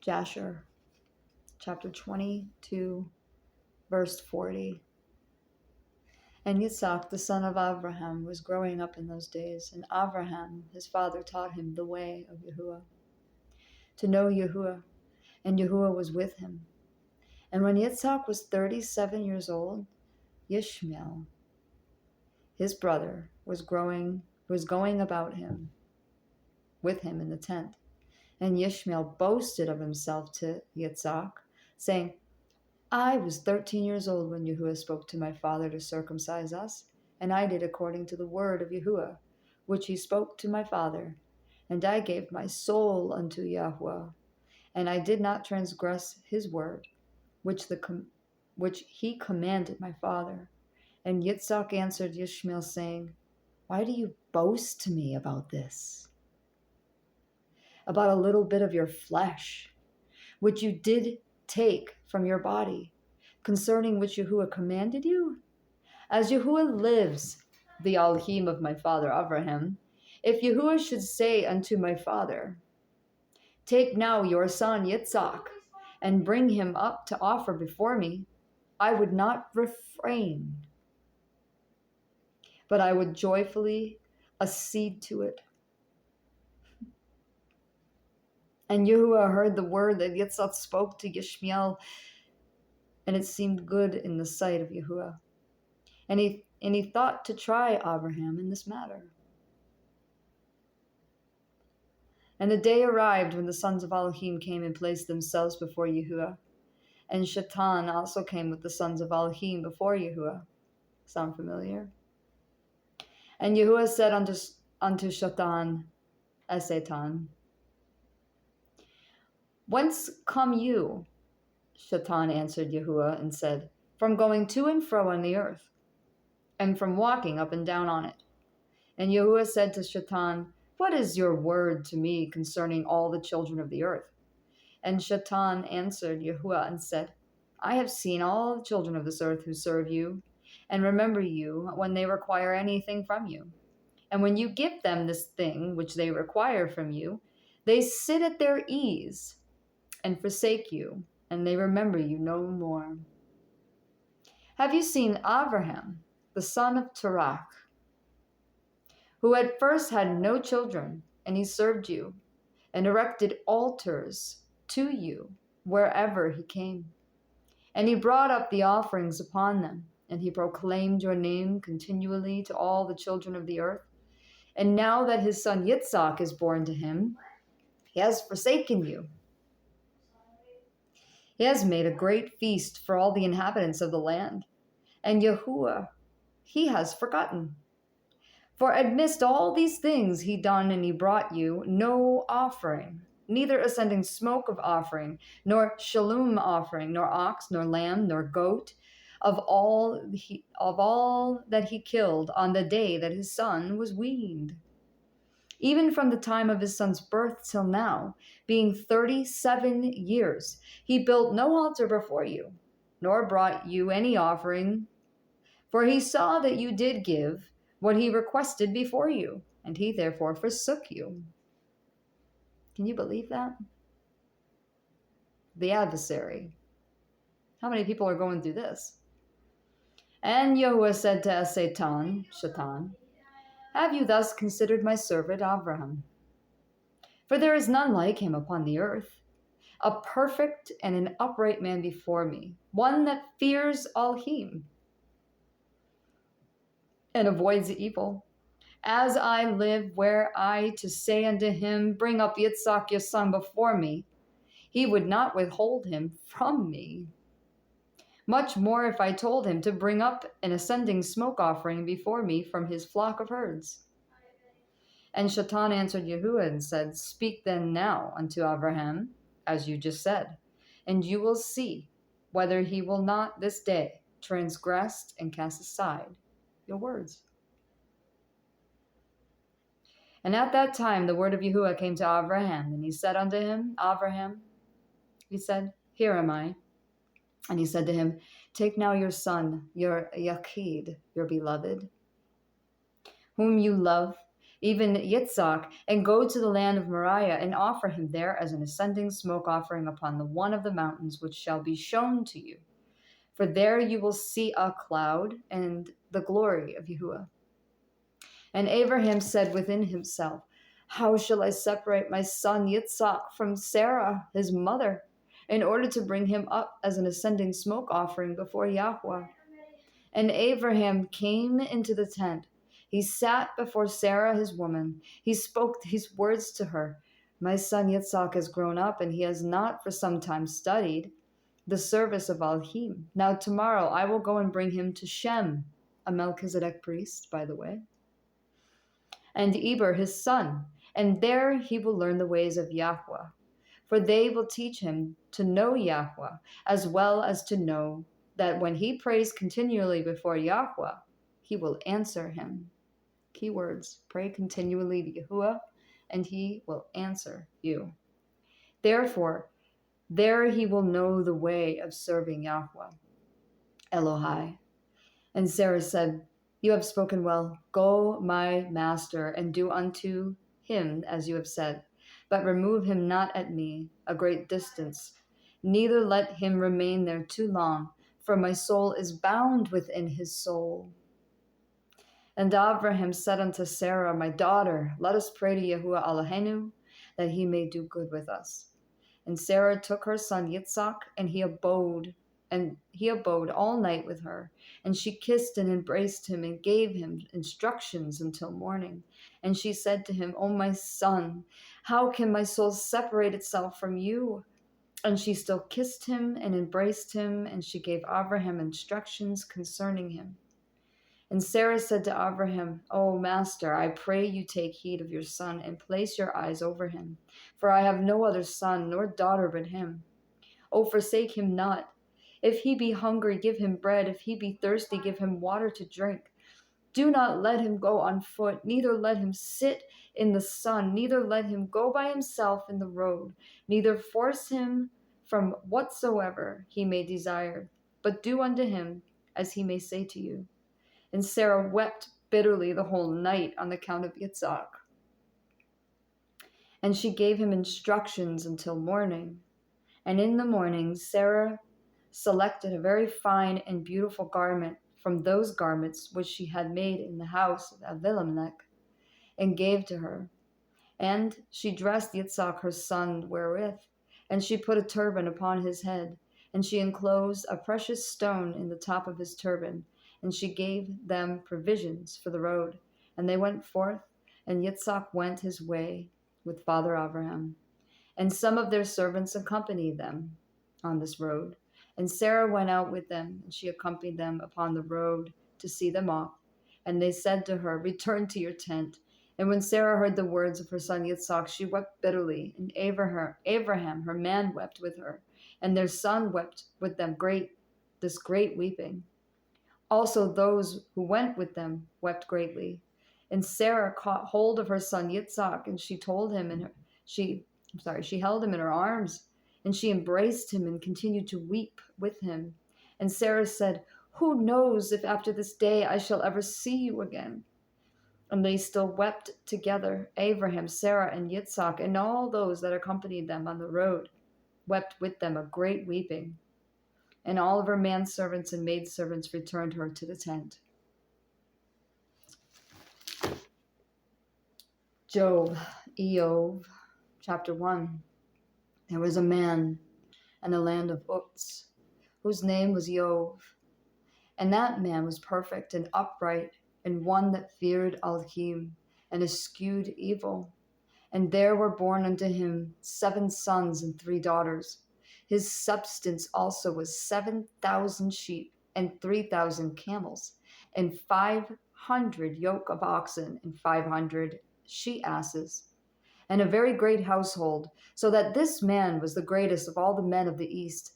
Jasher, chapter 22, verse 40. And Yitzhak, the son of Abraham, was growing up in those days, and Abraham, his father, taught him the way of Yahuwah, to know Yahuwah, and Yahuwah was with him. And when Yitzhak was 37 years old, Yishmael, his brother, was going about him with him in the tent. And Yishmael boasted of himself to Yitzhak, saying, I was 13 years old when Yahuwah spoke to my father to circumcise us, and I did according to the word of Yahuwah, which he spoke to my father. And I gave my soul unto Yahuwah, and I did not transgress his word, which he commanded my father. And Yitzhak answered Yishmael, saying, Why do you boast to me about this? About a little bit of your flesh, which you did take from your body, concerning which Yahuwah commanded you? As Yahuwah lives, the Elohim of my father Abraham, if Yahuwah should say unto my father, Take now your son Yitzhak, and bring him up to offer before me, I would not refrain, but I would joyfully accede to it. And Yahuwah heard the word that Yitzhak spoke to Yishmael, and it seemed good in the sight of Yahuwah. And he thought to try Abraham in this matter. And the day arrived when the sons of Elohim came and placed themselves before Yahuwah. And Shatan also came with the sons of Elohim before Yahuwah. Sound familiar? And Yahuwah said unto Shatan, Satan, Whence come you? Shatan answered Yahuwah and said, From going to and fro on the earth, and from walking up and down on it. And Yahuwah said to Shatan, What is your word to me concerning all the children of the earth? And Shatan answered Yahuwah and said, I have seen all the children of this earth who serve you, and remember you when they require anything from you. And when you give them this thing which they require from you, they sit at their ease and forsake you, and they remember you no more. Have you seen Abraham, the son of Terach, who at first had no children, and he served you, and erected altars to you wherever he came? And he brought up the offerings upon them, and he proclaimed your name continually to all the children of the earth. And now that his son Yitzhak is born to him, he has forsaken you. He has made a great feast for all the inhabitants of the land. And Yahuwah, he has forgotten. For amidst all these things he done, and he brought you no offering, neither ascending smoke of offering, nor shalom offering, nor ox, nor lamb, nor goat, of all that he killed on the day that his son was weaned. Even from the time of his son's birth till now, being 37 years, he built no altar before you, nor brought you any offering, for he saw that you did give what he requested before you, and he therefore forsook you. Can you believe that? The adversary. How many people are going through this? And Yahuwah said to Shatan, Have you thus considered my servant Abraham? For there is none like him upon the earth, a perfect and an upright man before me, one that fears Elohim and avoids evil. As I live, were I to say unto him, Bring up Yitzhak your son before me, he would not withhold him from me. Much more if I told him to bring up an ascending smoke offering before me from his flock of herds. And Shatan answered Yahuwah and said, Speak then now unto Abraham, as you just said, and you will see whether he will not this day transgress and cast aside your words. And at that time the word of Yahuwah came to Abraham, and he said unto him, Abraham, he said, Here am I. And he said to him, Take now your son, your Yachid, your beloved, whom you love, even Yitzhak, and go to the land of Moriah and offer him there as an ascending smoke offering upon the one of the mountains which shall be shown to you. For there you will see a cloud and the glory of Yahuwah. And Abraham said within himself, how shall I separate my son Yitzhak from Sarah, his mother, in order to bring him up as an ascending smoke offering before Yahweh? And Abraham came into the tent. He sat before Sarah, his woman. He spoke these words to her. My son Yitzhak has grown up, and he has not for some time studied the service of Elohim. Now tomorrow I will go and bring him to Shem, a Melchizedek priest, by the way, and Eber his son, and there he will learn the ways of Yahweh. For they will teach him to know Yahweh, as well as to know that when he prays continually before Yahweh, he will answer him. Keywords, pray continually to Yahuwah, and he will answer you. Therefore, there he will know the way of serving Yahweh, Elohai. And Sarah said, you have spoken well. Go, my master, and do unto him as you have said. But remove him not at me a great distance, neither let him remain there too long, for my soul is bound within his soul. And Abraham said unto Sarah, my daughter, let us pray to Yahuwah Eloheinu, that he may do good with us. And Sarah took her son Yitzhak, and he abode all night with her. And she kissed and embraced him and gave him instructions until morning. And she said to him, O my son, how can my soul separate itself from you? And she still kissed him and embraced him, and she gave Abraham instructions concerning him. And Sarah said to Abraham, O master, I pray you take heed of your son and place your eyes over him, for I have no other son nor daughter but him. O forsake him not. If he be hungry, give him bread. If he be thirsty, give him water to drink. Do not let him go on foot, neither let him sit in the sun, neither let him go by himself in the road, neither force him from whatsoever he may desire, but do unto him as he may say to you. And Sarah wept bitterly the whole night on account of Yitzhak. And she gave him instructions until morning. And in the morning Sarah selected a very fine and beautiful garment from those garments which she had made in the house of Avimelech, and gave to her. And she dressed Yitzhak her son wherewith, and she put a turban upon his head, and she enclosed a precious stone in the top of his turban, and she gave them provisions for the road. And they went forth, and Yitzhak went his way with Father Abraham. And some of their servants accompanied them on this road. And Sarah went out with them, and she accompanied them upon the road to see them off. And they said to her, return to your tent. And when Sarah heard the words of her son Yitzhak, she wept bitterly, and Abraham, her man, wept with her, and their son wept with them great weeping. Also those who went with them wept greatly. And Sarah caught hold of her son Yitzhak, and she held him in her arms, and she embraced him and continued to weep with him. And Sarah said, who knows if after this day I shall ever see you again? And they still wept together, Abraham, Sarah, and Yitzhak, and all those that accompanied them on the road wept with them a great weeping. And all of her manservants and maidservants returned her to the tent. Job, Iyov, chapter 1. There was a man in the land of Uz, whose name was Iyov. And that man was perfect and upright, and one that feared Elohim, and eschewed evil. And there were born unto him 7 sons and 3 daughters. His substance also was 7,000 sheep, and 3,000 camels, and 500 yoke of oxen, and 500 she-asses, and a very great household, so that this man was the greatest of all the men of the east.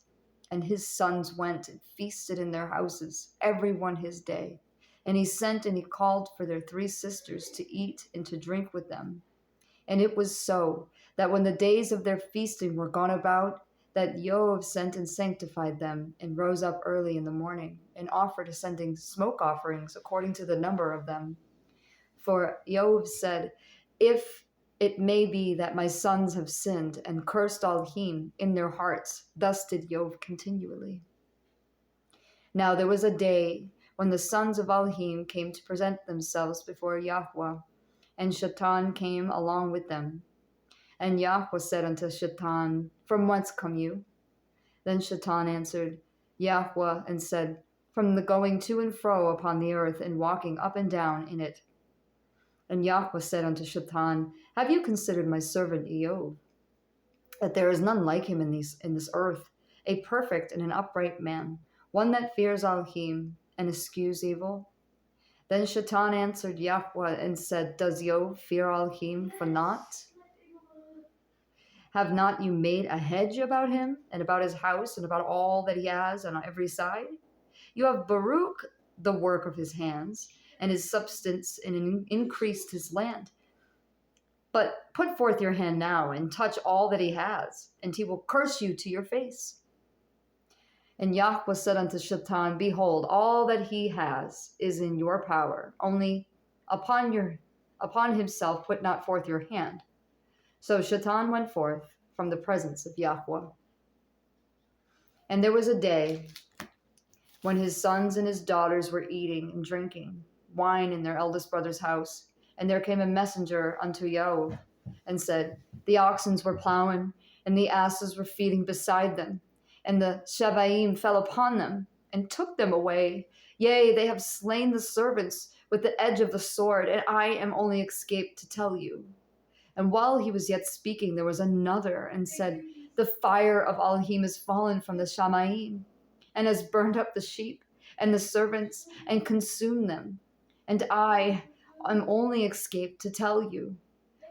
And his sons went and feasted in their houses, every one his day. And he sent and he called for their 3 sisters to eat and to drink with them. And it was so, that when the days of their feasting were gone about, that Iyov sent and sanctified them, and rose up early in the morning, and offered ascending smoke offerings according to the number of them. For Iyov said, if it may be that my sons have sinned and cursed Elohim in their hearts, thus did Iyov continually. Now there was a day when the sons of Elohim came to present themselves before Yahweh, and Shaitan came along with them. And Yahweh said unto Shaitan, from whence come you? Then Shaitan answered Yahweh and said, from the going to and fro upon the earth and walking up and down in it. And Yahweh said unto Shaitan, have you considered my servant Iyov, that there is none like him in this earth, a perfect and an upright man, one that fears Elohim and eschews evil? Then Shaitan answered Yahweh and said, does Iyov fear Elohim for naught? Have not you made a hedge about him and about his house and about all that he has on every side? You have Baruch the work of his hands, and his substance, and increased his land. But put forth your hand now and touch all that he has, and he will curse you to your face. And Yahweh said unto Shaitan, behold, all that he has is in your power, only upon himself put not forth your hand. So Shaitan went forth from the presence of Yahweh. And there was a day when his sons and his daughters were eating and drinking wine in their eldest brother's house. And there came a messenger unto Iyov, and said, the oxen were plowing, and the asses were feeding beside them. And the Shevaim fell upon them, and took them away. Yea, they have slain the servants with the edge of the sword, and I am only escaped to tell you. And while he was yet speaking, there was another, and said, the fire of Elohim is fallen from the Shamayim, and has burned up the sheep and the servants, and consumed them. And I am only escaped to tell you.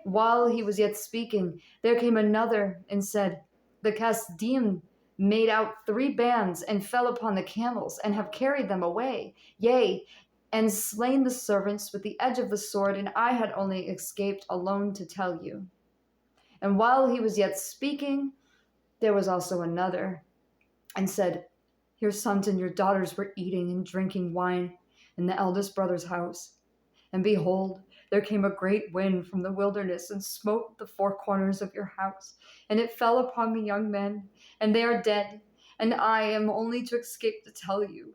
While he was yet speaking, there came another, and said, the Kasdim made out 3 bands, and fell upon the camels, and have carried them away. Yea, and slain the servants with the edge of the sword, and I had only escaped alone to tell you. And while he was yet speaking, there was also another, and said, your sons and your daughters were eating and drinking wine in the eldest brother's house. And behold, there came a great wind from the wilderness, and smote the 4 corners of your house, and it fell upon the young men, and they are dead, and I am only to escape to tell you.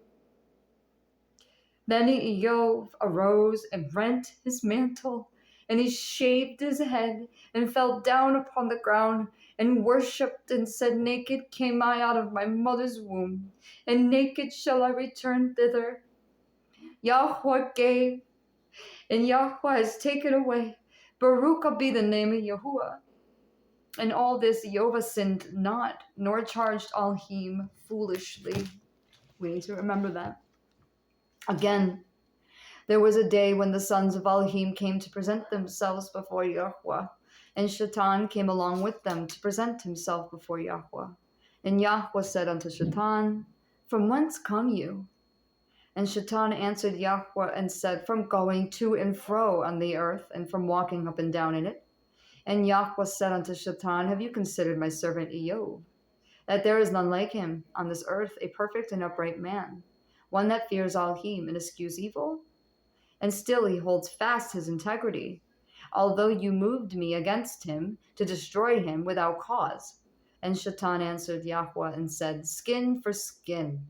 Then Iyov arose and rent his mantle, and he shaved his head, and fell down upon the ground, and worshipped, and said, naked came I out of my mother's womb, and naked shall I return thither. Yahweh gave, and Yahweh has taken away. Baruch be the name of Yahuwah. And all this Iyov sinned not, nor charged Elohim foolishly. We need to remember that. Again, there was a day when the sons of Elohim came to present themselves before Yahweh, and Shaitan came along with them to present himself before Yahweh. And Yahweh said unto Shaitan, from whence come you? And Shaitan answered Yahweh and said, from going to and fro on the earth, and from walking up and down in it. And Yahweh said unto Shaitan, have you considered my servant Iyov, that there is none like him on this earth, a perfect and upright man, one that fears Elohim and eschews evil? And still he holds fast his integrity, although you moved me against him to destroy him without cause. And Shaitan answered Yahweh and said, skin for skin.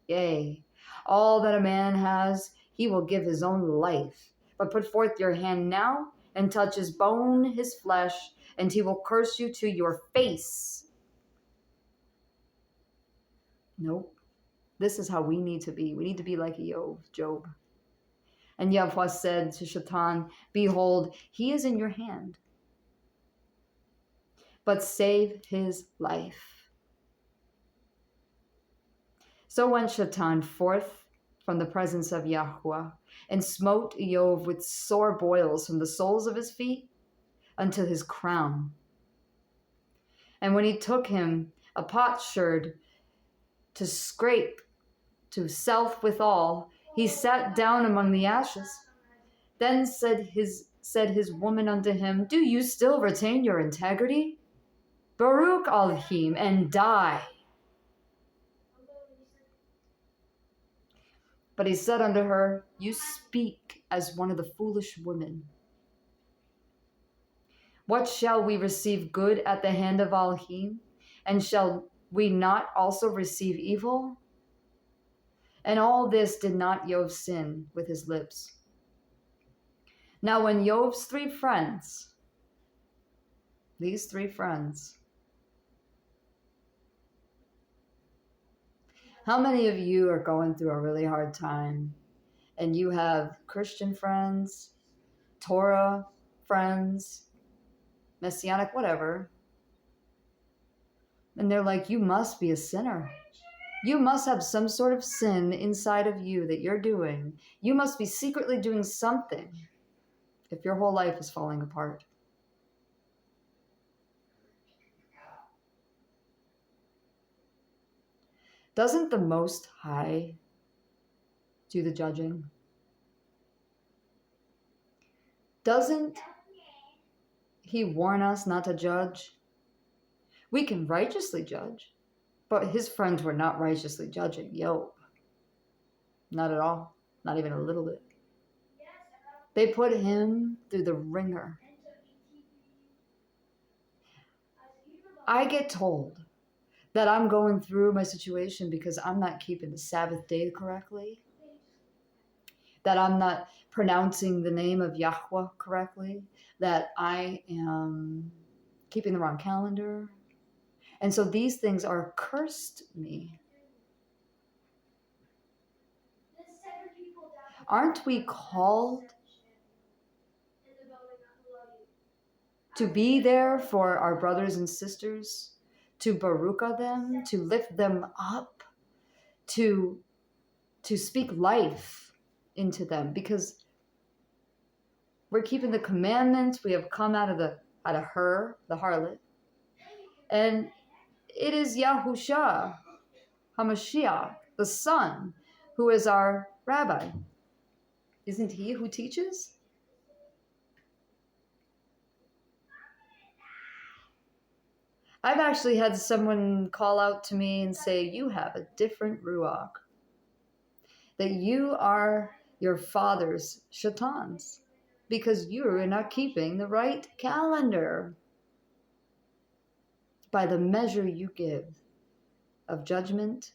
Yea, all that a man has, he will give his own life. But put forth your hand now, and touch his bone, his flesh, and he will curse you to your face. Nope. This is how we need to be. We need to be like Job. And Yahweh said to Shaitan, behold, he is in your hand, but save his life. So went Shaitan forth from the presence of Yahweh, and smote Iyov with sore boils from the soles of his feet unto his crown. And when he took him a potsherd to scrape to self withal, he sat down among the ashes. Then said his woman unto him, do you still retain your integrity? Baruch Elohim, and die. But he said unto her, You speak as one of the foolish women. What shall we receive good at the hand of Elohim? And shall we not also receive evil? And all this did not Iyov sin with his lips. Now when Iyov's these three friends, how many of you are going through a really hard time and you have Christian friends, Torah friends, Messianic, whatever, and they're like, you must be a sinner. You must have some sort of sin inside of you that you're doing. You must be secretly doing something if your whole life is falling apart. Doesn't the Most High do the judging? Doesn't he warn us not to judge? We can righteously judge, but his friends were not righteously judging Iyov. Not at all. Not even a little bit. They put him through the ringer. I get told that I'm going through my situation because I'm not keeping the Sabbath day correctly, that I'm not pronouncing the name of Yahweh correctly, that I am keeping the wrong calendar. And so these things are cursed me. Aren't we called to be there for our brothers and sisters, to baruch them, to lift them up, to speak life into them? Because we're keeping the commandments. We have come out of her, the harlot. And it is Yahusha, HaMashiach, the Son, who is our rabbi. Isn't he who teaches? I've actually had someone call out to me and say, you have a different ruach. That you are your father's shatans because you are not keeping the right calendar. By the measure you give of judgment,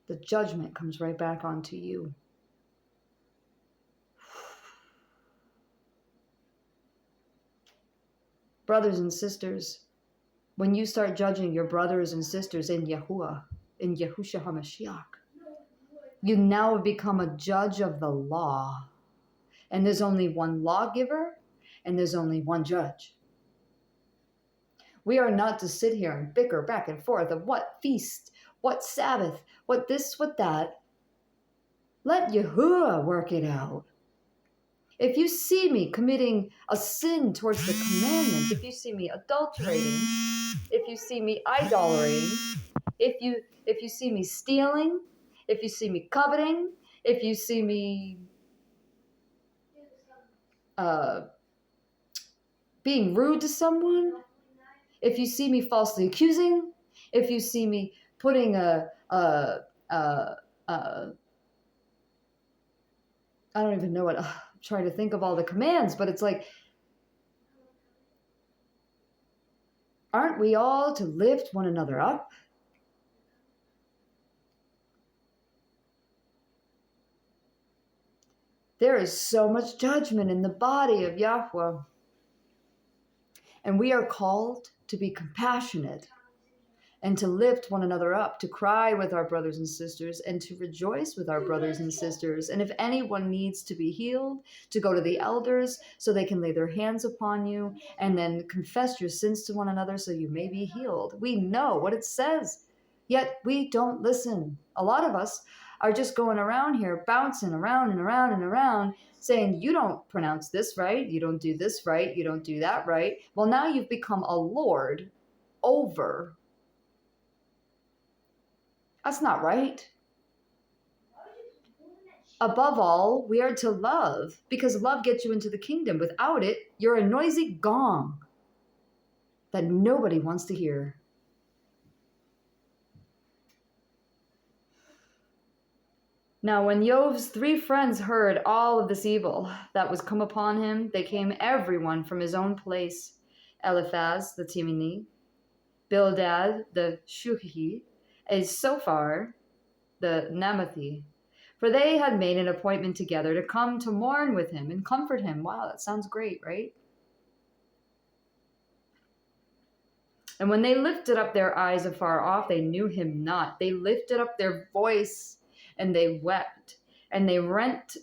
the judgment comes right back onto you. Brothers and sisters, when you start judging your brothers and sisters in Yahuwah, in Yahusha HaMashiach, you now become a judge of the law. And there's only one lawgiver, and there's only one judge. We are not to sit here and bicker back and forth of what feast, what Sabbath, what this, what that. Let Yahuwah work it out. If you see me committing a sin towards the commandments, if you see me adulterating, if you see me idolating, if you see me stealing, if you see me coveting, if you see me being rude to someone, if you see me falsely accusing, if you see me putting I don't even know what, I'm trying to think of all the commands, but it's like, aren't we all to lift one another up? There is so much judgment in the body of Yahweh. And we are called to be compassionate and to lift one another up, to cry with our brothers and sisters, and to rejoice with our brothers and sisters. And if anyone needs to be healed, to go to the elders so they can lay their hands upon you and then confess your sins to one another so you may be healed. We know what it says, yet we don't listen. A lot of us are just going around here, bouncing around and around and around, saying, you don't pronounce this right, you don't do this right, you don't do that right. Well, now you've become a lord over. That's not right. Above all, we are to love, because love gets you into the kingdom. Without it, you're a noisy gong that nobody wants to hear. Now when Yov's 3 friends heard all of this evil that was come upon him, they came everyone from his own place: Eliphaz the Temani, Bildad the Shuhi, and Sophar the Namathi. For they had made an appointment together to come to mourn with him and comfort him. Wow, that sounds great, right? And when they lifted up their eyes afar off, they knew him not. They lifted up their voice and they wept. And they rent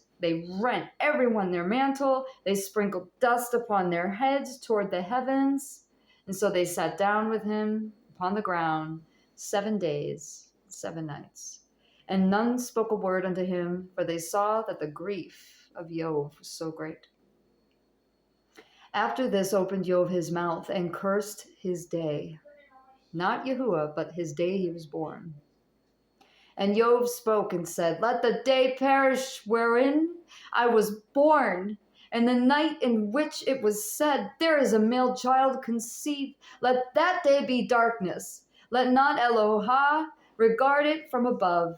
everyone their mantle. They sprinkled dust upon their heads toward the heavens. And so they sat down with him upon the ground 7 days, 7 nights. And none spoke a word unto him, for they saw that the grief of Iyov was so great. After this opened Iyov his mouth and cursed his day. Not Yahuwah, but his day he was born. And Iyov spoke and said, Let the day perish wherein I was born, and the night in which it was said, There is a male child conceived. Let that day be darkness. Let not Elohah regard it from above,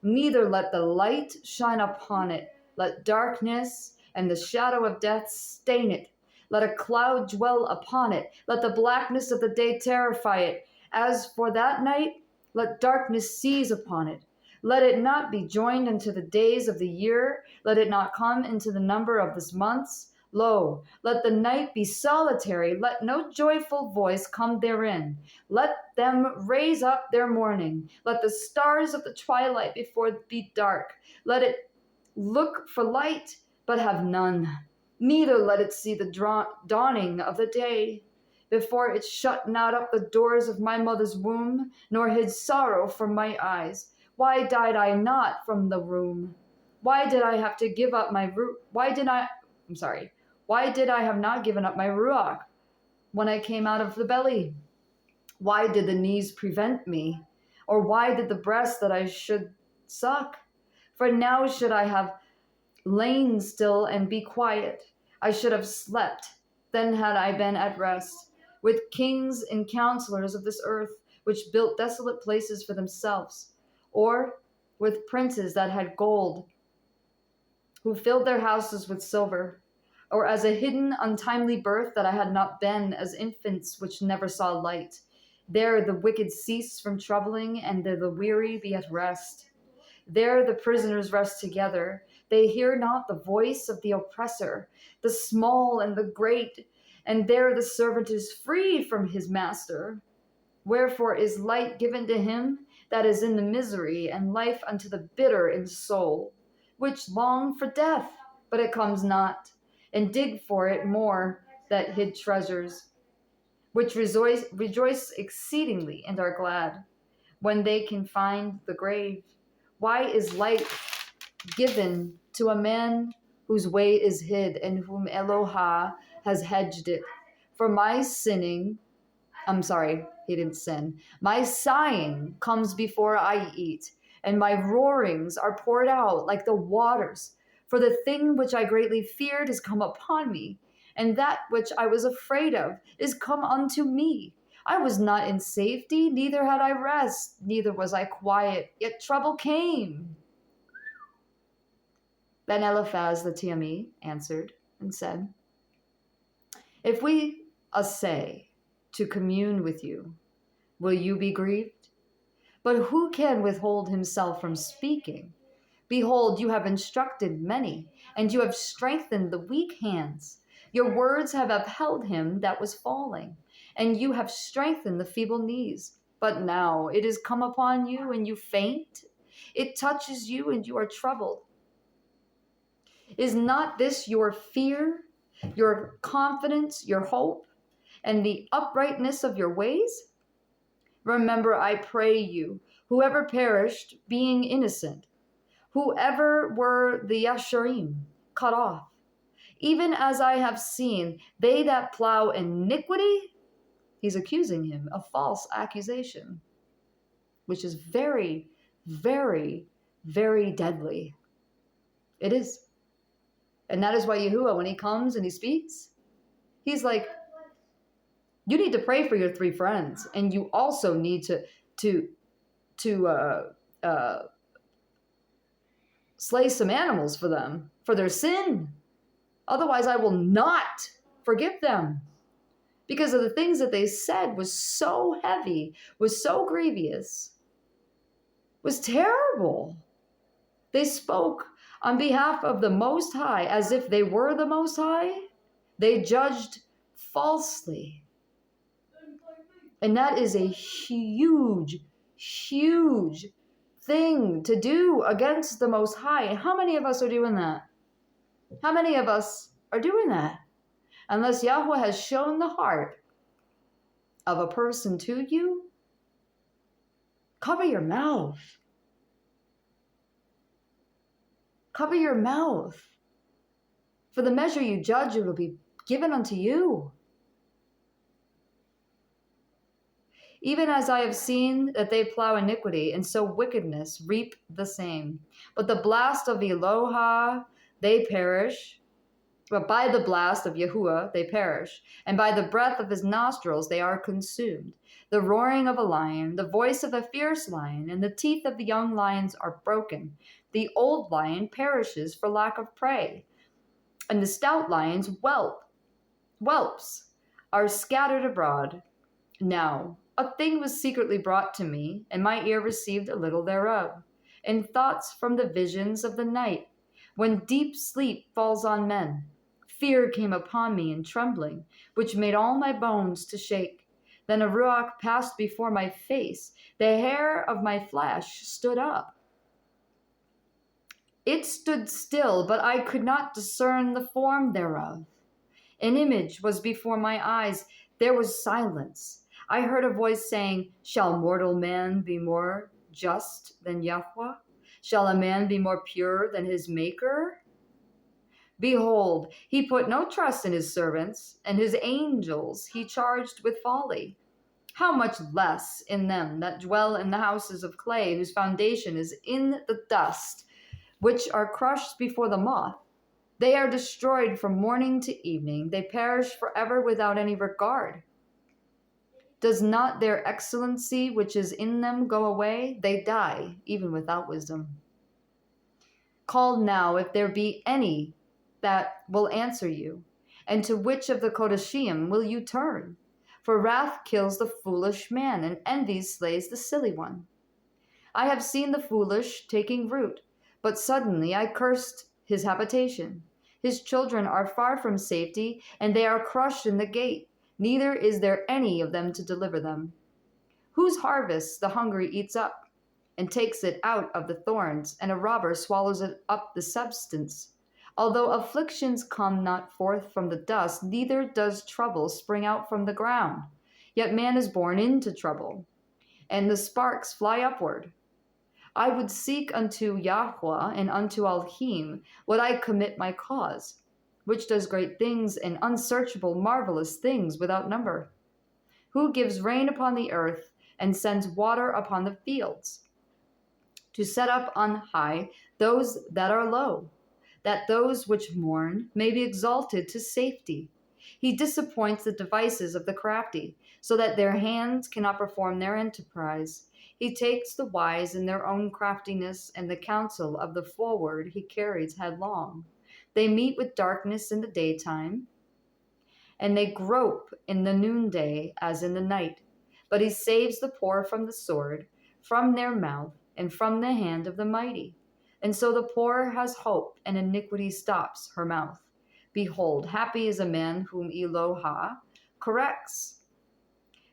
neither let the light shine upon it. Let darkness and the shadow of death stain it. Let a cloud dwell upon it. Let the blackness of the day terrify it. As for that night, let darkness seize upon it. Let it not be joined unto the days of the year. Let it not come into the number of the months. Lo, let the night be solitary. Let no joyful voice come therein. Let them raise up their mourning. Let the stars of the twilight before be dark. Let it look for light, but have none. Neither let it see the dawning of the day, before it shut not up the doors of my mother's womb, nor hid sorrow from my eyes. Why died I not from the womb? Why did I have to give up my Why did I have not given up my ruach when I came out of the belly? Why did the knees prevent me? Or why did the breast that I should suck? For now should I have lain still and be quiet. I should have slept, then had I been at rest, with kings and counselors of this earth, which built desolate places for themselves, or with princes that had gold, who filled their houses with silver, or as a hidden untimely birth that I had not been, as infants which never saw light. There the wicked cease from troubling, and there the weary be at rest. There the prisoners rest together. They hear not the voice of the oppressor, the small and the great, and there the servant is freed from his master. Wherefore is light given to him that is in the misery, and life unto the bitter in soul, which long for death, but it comes not, and dig for it more that hid treasures, which rejoice exceedingly and are glad, when they can find the grave. Why is light given to a man whose way is hid, and whom Elohah has hedged it? For my sinning, he didn't sin. My sighing comes before I eat, and my roarings are poured out like the waters. For the thing which I greatly feared is come upon me, and that which I was afraid of is come unto me. I was not in safety, neither had I rest, neither was I quiet, yet trouble came. Then Eliphaz the Temani answered and said, If we essay to commune with you, will you be grieved? But who can withhold himself from speaking? Behold, you have instructed many, and you have strengthened the weak hands. Your words have upheld him that was falling, and you have strengthened the feeble knees. But now it is come upon you, and you faint. It touches you, and you are troubled. Is not this your fear, your confidence, your hope, and the uprightness of your ways? Remember, I pray you, whoever perished, being innocent, whoever were the Yasharim, cut off, even as I have seen, they that plow iniquity. He's accusing him of false accusation, which is very, very, very deadly. It is. And that is why Yahuwah, when he comes and he speaks, he's like, you need to pray for your 3 friends, and you also need to slay some animals for them, for their sin. Otherwise, I will not forgive them. Because of the things that they said was so heavy, was so grievous, was terrible. They spoke on behalf of the Most High as if they were the Most High. They judged falsely. And that is a huge, huge thing to do against the Most High. And how many of us are doing that? How many of us are doing that? Unless Yahweh has shown the heart of a person to you, cover your mouth. Cover your mouth. For the measure you judge, it will be given unto you. Even as I have seen that they plow iniquity, and so wickedness reap the same. But the blast of Eloha, they perish. But by the blast of Yahuwah they perish, and by the breath of his nostrils they are consumed. The roaring of a lion, the voice of a fierce lion, and the teeth of the young lions are broken. The old lion perishes for lack of prey, and the stout lions whelps are scattered abroad. Now, a thing was secretly brought to me, and my ear received a little thereof, in thoughts from the visions of the night, when deep sleep falls on men. Fear came upon me in trembling, which made all my bones to shake. Then a ruach passed before my face. The hair of my flesh stood up. It stood still, but I could not discern the form thereof. An image was before my eyes. There was silence. I heard a voice saying, Shall mortal man be more just than Yahweh? Shall a man be more pure than his maker? Behold, he put no trust in his servants, and his angels he charged with folly. How much less in them that dwell in the houses of clay, whose foundation is in the dust, which are crushed before the moth. They are destroyed from morning to evening. They perish forever without any regard. Does not their excellency which is in them go away? They die, even without wisdom. Call now, if there be any that will answer you, and to which of the Kodashim will you turn? For wrath kills the foolish man, and envy slays the silly one. I have seen the foolish taking root, but suddenly I cursed his habitation. His children are far from safety, and they are crushed in the gate. Neither is there any of them to deliver them. Whose harvest the hungry eats up, and takes it out of the thorns, and a robber swallows it up the substance. Although afflictions come not forth from the dust, neither does trouble spring out from the ground. Yet man is born into trouble, and the sparks fly upward. I would seek unto Yahweh and unto Elohim would I commit my cause, which does great things and unsearchable marvelous things without number, who gives rain upon the earth and sends water upon the fields, to set up on high those that are low, that those which mourn may be exalted to safety. He disappoints the devices of the crafty, so that their hands cannot perform their enterprise. He takes the wise in their own craftiness, and the counsel of the forward he carries headlong. They meet with darkness in the daytime, and they grope in the noonday as in the night. But he saves the poor from the sword, from their mouth, and from the hand of the mighty. And so the poor has hope, and iniquity stops her mouth. Behold, happy is a man whom Eloha corrects.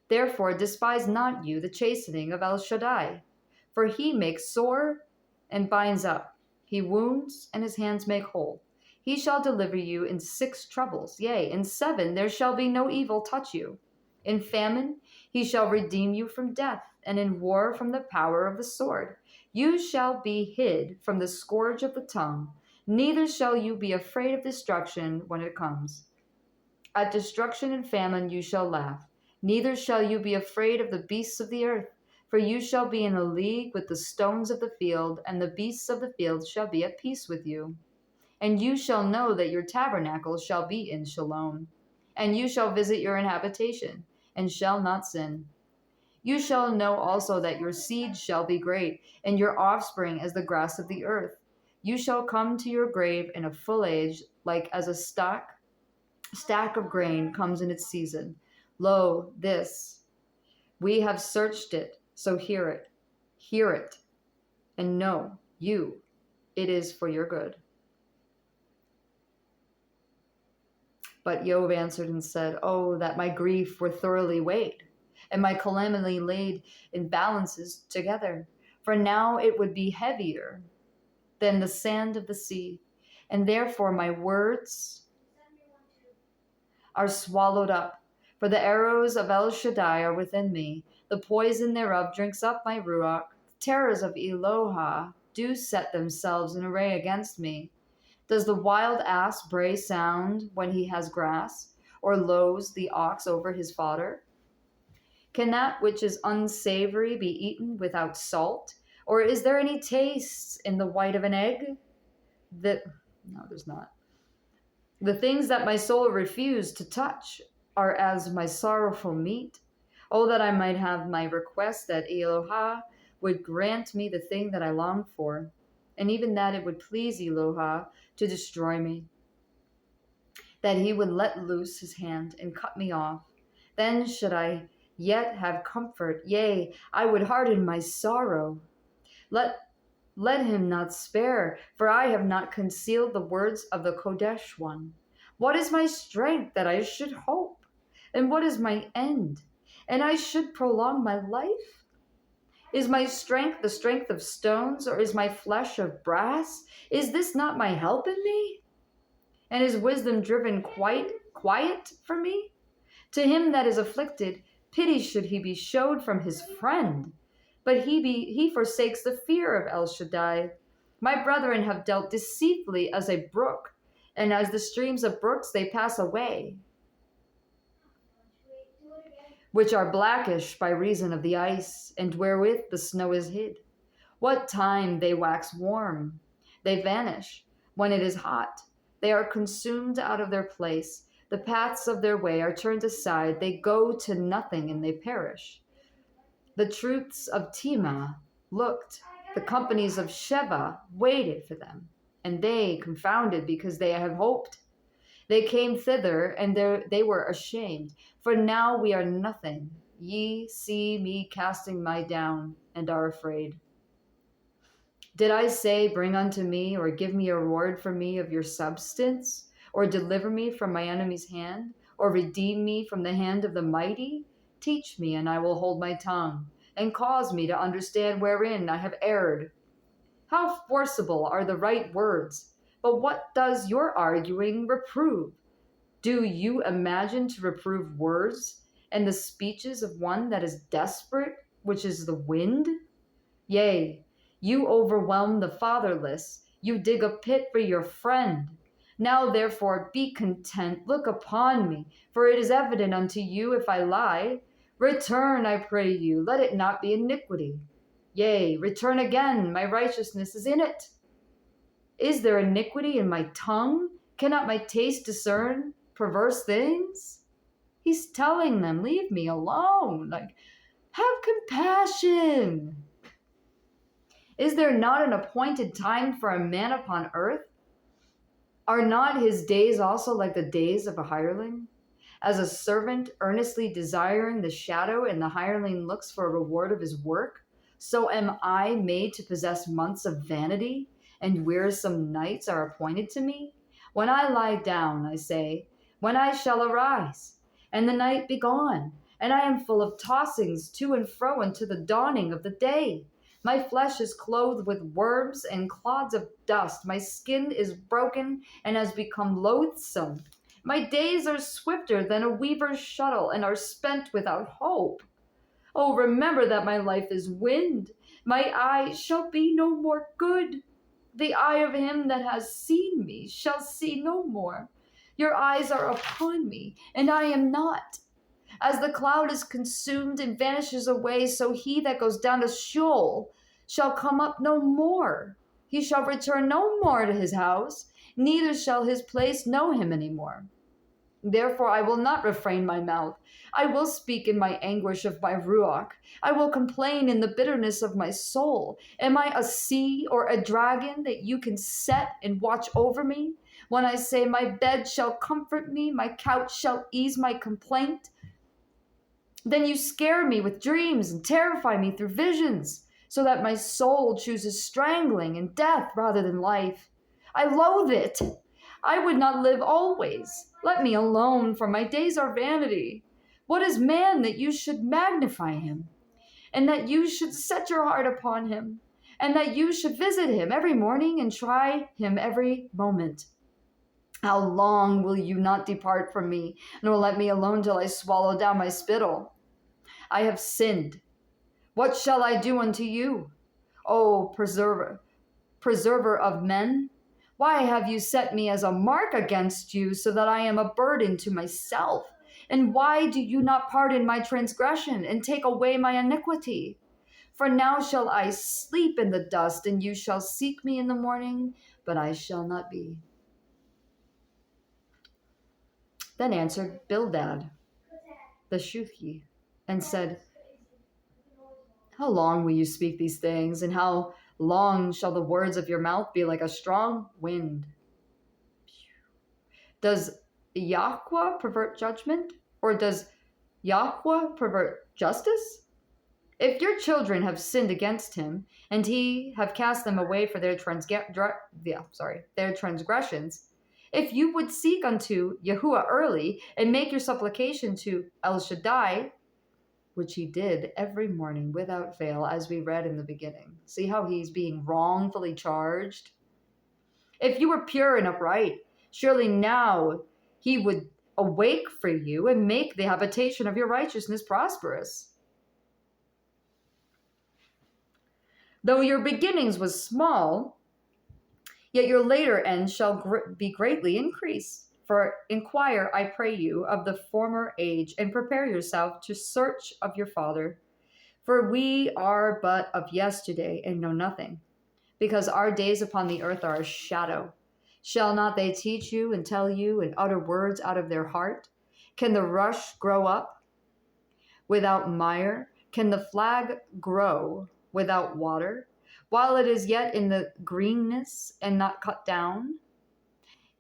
Therefore despise not you the chastening of El Shaddai, for he makes sore and binds up. He wounds, and his hands make whole. He shall deliver you in 6 troubles, yea, in 7 there shall be no evil touch you. In famine he shall redeem you from death, and in war from the power of the sword. You shall be hid from the scourge of the tongue, neither shall you be afraid of destruction when it comes. At destruction and famine you shall laugh, neither shall you be afraid of the beasts of the earth, for you shall be in a league with the stones of the field, and the beasts of the field shall be at peace with you. And you shall know that your tabernacle shall be in shalom, and you shall visit your habitation, and shall not sin. You shall know also that your seed shall be great, and your offspring as the grass of the earth. You shall come to your grave in a full age, like as a stack of grain comes in its season. Lo, this, we have searched it, so hear it, and know, you, it is for your good. But Iyov answered and said, Oh, that my grief were thoroughly weighed, and my calamity laid in balances together. For now it would be heavier than the sand of the sea, and therefore my words are swallowed up. For the arrows of El Shaddai are within me, the poison thereof drinks up my ruach. The terrors of Eloha do set themselves in array against me. Does the wild ass bray sound when he has grass, or lows the ox over his fodder? Can that which is unsavory be eaten without salt? Or is there any taste in the white of an egg? No, there's not. The things that my soul refused to touch are as my sorrowful meat. Oh, that I might have my request, that Eloha would grant me the thing that I long for, and even that it would please Eloha to destroy me, that he would let loose his hand and cut me off. Then should I yet have comfort, yea, I would harden my sorrow. Let him not spare, for I have not concealed the words of the Kodesh one. What is my strength that I should hope? And what is my end? And I should prolong my life? Is my strength the strength of stones, or is my flesh of brass? Is this not my help in me? And is wisdom driven quiet for me? To him that is afflicted, pity should he be showed from his friend. But he forsakes the fear of El Shaddai. My brethren have dealt deceitfully as a brook, and as the streams of brooks they pass away, which are blackish by reason of the ice, and wherewith the snow is hid. What time they wax warm, they vanish. When it is hot, they are consumed out of their place. The paths of their way are turned aside. They go to nothing, and they perish. The troops of Tema looked, the companies of Sheba waited for them, and they confounded because they have hoped. They came thither, and they were ashamed, for now we are nothing. Ye see me casting my down, and are afraid. Did I say, Bring unto me, or give me a reward for me of your substance, or deliver me from my enemy's hand, or redeem me from the hand of the mighty? Teach me, and I will hold my tongue, and cause me to understand wherein I have erred. How forcible are the right words, but what does your arguing reprove? Do you imagine to reprove words, and the speeches of one that is desperate, which is the wind? Yea, you overwhelm the fatherless, you dig a pit for your friend. Now therefore be content, look upon me, for it is evident unto you if I lie. Return, I pray you, let it not be iniquity. Yea, return again, my righteousness is in it. Is there iniquity in my tongue? Cannot my taste discern perverse things? He's telling them, leave me alone. Like, have compassion. Is there not an appointed time for a man upon earth? Are not his days also like the days of a hireling? As a servant earnestly desiring the shadow, and the hireling looks for a reward of his work, so am I made to possess months of vanity, and wearisome nights are appointed to me. When I lie down, I say, when I shall arise, and the night be gone, and I am full of tossings to and fro unto the dawning of the day. My flesh is clothed with worms and clods of dust. My skin is broken and has become loathsome. My days are swifter than a weaver's shuttle, and are spent without hope. Oh, remember that my life is wind. My eye shall be no more good. The eye of him that has seen me shall see no more. Your eyes are upon me, and I am not. As the cloud is consumed and vanishes away, so he that goes down to Sheol shall come up no more. He shall return no more to his house, neither shall his place know him any more. Therefore I will not refrain my mouth. I will speak in my anguish of my ruach. I will complain in the bitterness of my soul. Am I a sea or a dragon that you can set and watch over me? When I say, my bed shall comfort me, my couch shall ease my complaint, then you scare me with dreams and terrify me through visions, so that my soul chooses strangling and death rather than life. I loathe it. I would not live always. Let me alone, for my days are vanity. What is man that you should magnify him, and that you should set your heart upon him, and that you should visit him every morning and try him every moment? How long will you not depart from me, nor let me alone till I swallow down my spittle? I have sinned. What shall I do unto you, O preserver of men? Why have you set me as a mark against you, so that I am a burden to myself? And why do you not pardon my transgression and take away my iniquity? For now shall I sleep in the dust, and you shall seek me in the morning, but I shall not be. Then answered Bildad the Shuhi and said, how long will you speak these things, and how long shall the words of your mouth be like a strong wind? Does Yahweh pervert judgment, or does Yahweh pervert justice? If your children have sinned against him, and he have cast them away for their transgressions, if you would seek unto Yahuwah early, and make your supplication to El Shaddai, which he did every morning without fail, as we read in the beginning. See how he's being wrongfully charged? If you were pure and upright, surely now he would awake for you and make the habitation of your righteousness prosperous. Though your beginnings was small, yet your later end shall be greatly increased. For inquire, I pray you, of the former age, and prepare yourself to search of your father. For we are but of yesterday and know nothing, because our days upon the earth are a shadow. Shall not they teach you and tell you and utter words out of their heart? Can the rush grow up without mire? Can the flag grow without water, while it is yet in the greenness and not cut down?